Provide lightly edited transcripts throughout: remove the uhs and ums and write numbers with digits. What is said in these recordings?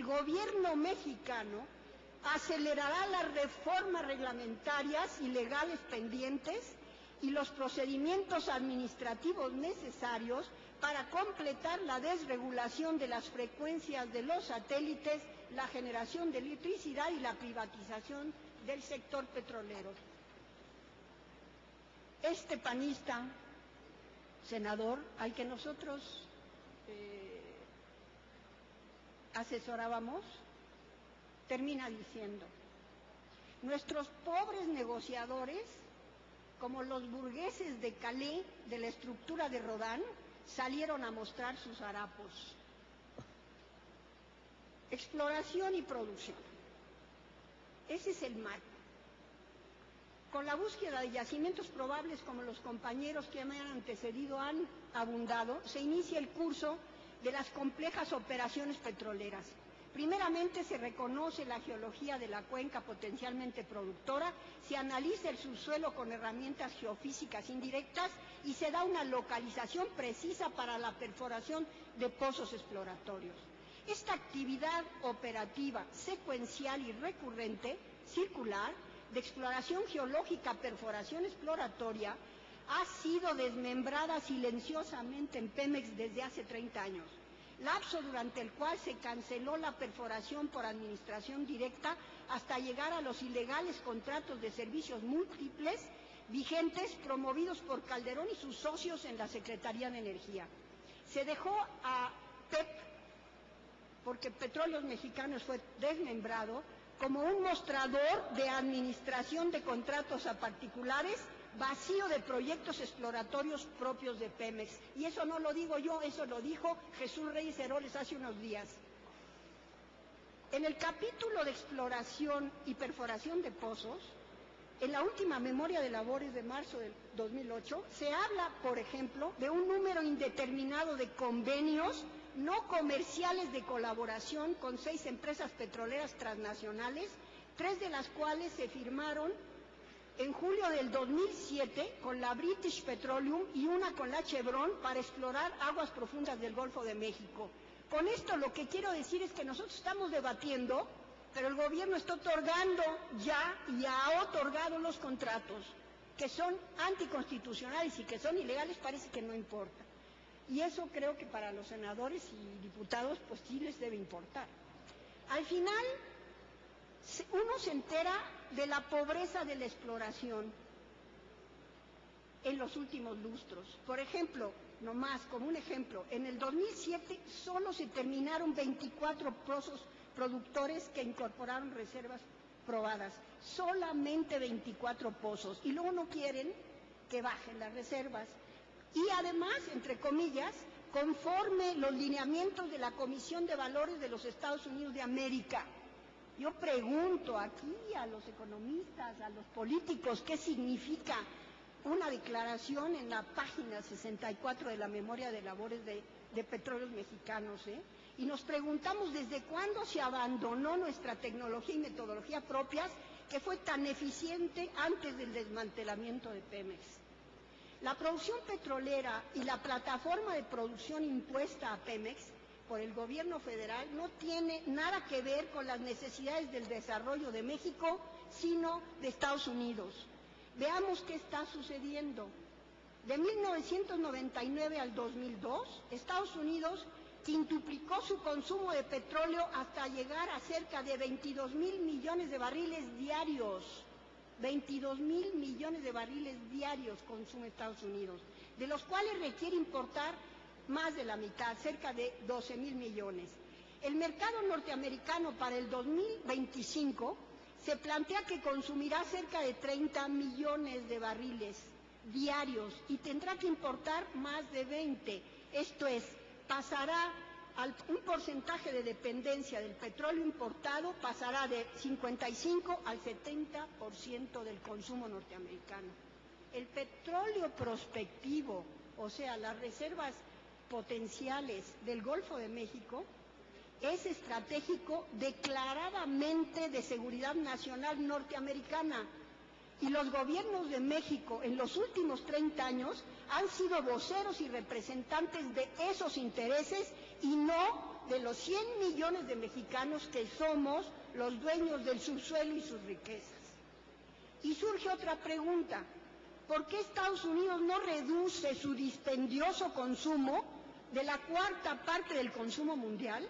gobierno mexicano acelerará las reformas reglamentarias y legales pendientes y los procedimientos administrativos necesarios para completar la desregulación de las frecuencias de los satélites, la generación de electricidad y la privatización del sector petrolero. Este panista, senador, al que nosotros asesorábamos, termina diciendo: nuestros pobres negociadores, como los burgueses de Calais de la estructura de Rodin, salieron a mostrar sus harapos. Exploración y producción. Ese es el marco. Con la búsqueda de yacimientos probables, como los compañeros que me han antecedido han abundado, se inicia el curso de las complejas operaciones petroleras. Primeramente se reconoce la geología de la cuenca potencialmente productora, se analiza el subsuelo con herramientas geofísicas indirectas y se da una localización precisa para la perforación de pozos exploratorios. Esta actividad operativa, secuencial y recurrente, circular, de exploración geológica, perforación exploratoria, ha sido desmembrada silenciosamente en Pemex desde hace 30 años. Lapso durante el cual se canceló la perforación por administración directa hasta llegar a los ilegales contratos de servicios múltiples vigentes promovidos por Calderón y sus socios en la Secretaría de Energía. Se dejó a PEP, porque Petróleos Mexicanos fue desmembrado, como un mostrador de administración de contratos a particulares, vacío de proyectos exploratorios propios de Pemex. Y eso no lo digo yo, eso lo dijo Jesús Reyes Heroles hace unos días. En el capítulo de exploración y perforación de pozos, en la última memoria de labores de marzo del 2008, se habla, por ejemplo, de un número indeterminado de convenios no comerciales de colaboración con 6 empresas petroleras transnacionales, 3 de las cuales se firmaron en julio del 2007 con la British Petroleum y una con la Chevron para explorar aguas profundas del Golfo de México. Con esto lo que quiero decir es que nosotros estamos debatiendo, pero el gobierno está otorgando ya y ha otorgado los contratos que son anticonstitucionales y que son ilegales, parece que no importa. Y eso creo que para los senadores y diputados pues sí les debe importar. Al final uno se entera de la pobreza de la exploración en los últimos lustros. Por ejemplo, nomás como un ejemplo, en el 2007 solo se terminaron 24 pozos productores que incorporaron reservas probadas, solamente 24 pozos, y luego no quieren que bajen las reservas. Y además, entre comillas, conforme los lineamientos de la Comisión de Valores de los Estados Unidos de América. Yo pregunto aquí a los economistas, a los políticos, ¿qué significa una declaración en la página 64 de la memoria de labores de Petróleos Mexicanos? Y nos preguntamos desde cuándo se abandonó nuestra tecnología y metodología propias, que fue tan eficiente antes del desmantelamiento de Pemex. La producción petrolera y la plataforma de producción impuesta a Pemex por el gobierno federal no tiene nada que ver con las necesidades del desarrollo de México, sino de Estados Unidos. Veamos qué está sucediendo. De 1999 al 2002, Estados Unidos quintuplicó su consumo de petróleo hasta llegar a cerca de 22,000 millones de barriles diarios. 22,000 millones de barriles diarios consume Estados Unidos, de los cuales requiere importar más de la mitad, cerca de 12,000 millones. El mercado norteamericano para el 2025 se plantea que consumirá cerca de 30 millones de barriles diarios y tendrá que importar más de 20. Esto es, pasará un porcentaje de dependencia del petróleo importado, pasará de 55 al 70% del consumo norteamericano. El petróleo prospectivo, o sea, las reservas potenciales del Golfo de México, es estratégico declaradamente de seguridad nacional norteamericana. Y los gobiernos de México en los últimos 30 años han sido voceros y representantes de esos intereses y no de los 100 millones de mexicanos que somos los dueños del subsuelo y sus riquezas. Y surge otra pregunta: ¿por qué Estados Unidos no reduce su dispendioso consumo de la cuarta parte del consumo mundial,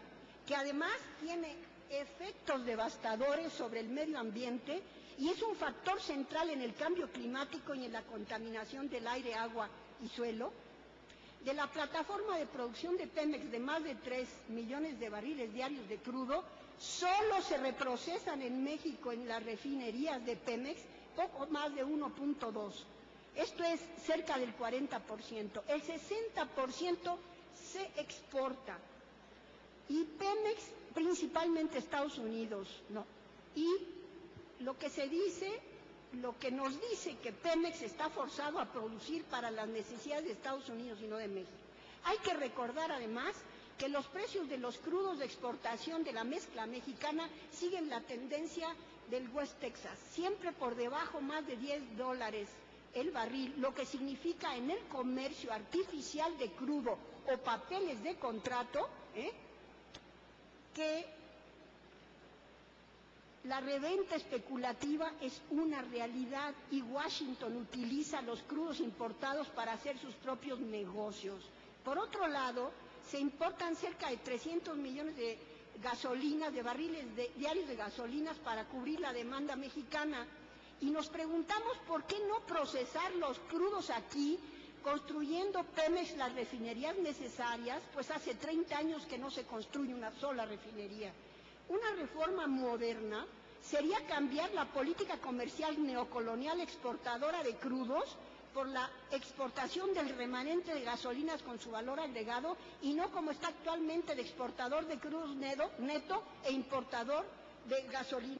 que además tiene efectos devastadores sobre el medio ambiente y es un factor central en el cambio climático y en la contaminación del aire, agua y suelo? De la plataforma de producción de Pemex de más de 3 millones de barriles diarios de crudo, solo se reprocesan en México, en las refinerías de Pemex, poco más de 1.2. Esto es cerca del 40%. El 60% se exporta. Y Pemex, principalmente Estados Unidos, ¿no? Y lo que nos dice que Pemex está forzado a producir para las necesidades de Estados Unidos y no de México. Hay que recordar además que los precios de los crudos de exportación de la mezcla mexicana siguen la tendencia del West Texas, siempre por debajo más de $10 el barril, lo que significa en el comercio artificial de crudo o papeles de contrato, que la reventa especulativa es una realidad y Washington utiliza los crudos importados para hacer sus propios negocios. Por otro lado, se importan cerca de 300 millones de gasolinas, de barriles diarios de gasolinas para cubrir la demanda mexicana. Y nos preguntamos por qué no procesar los crudos aquí, construyendo Pemex las refinerías necesarias, pues hace 30 años que no se construye una sola refinería. Una reforma moderna sería cambiar la política comercial neocolonial exportadora de crudos por la exportación del remanente de gasolinas con su valor agregado y no como está actualmente de exportador de crudos neto e importador de gasolina.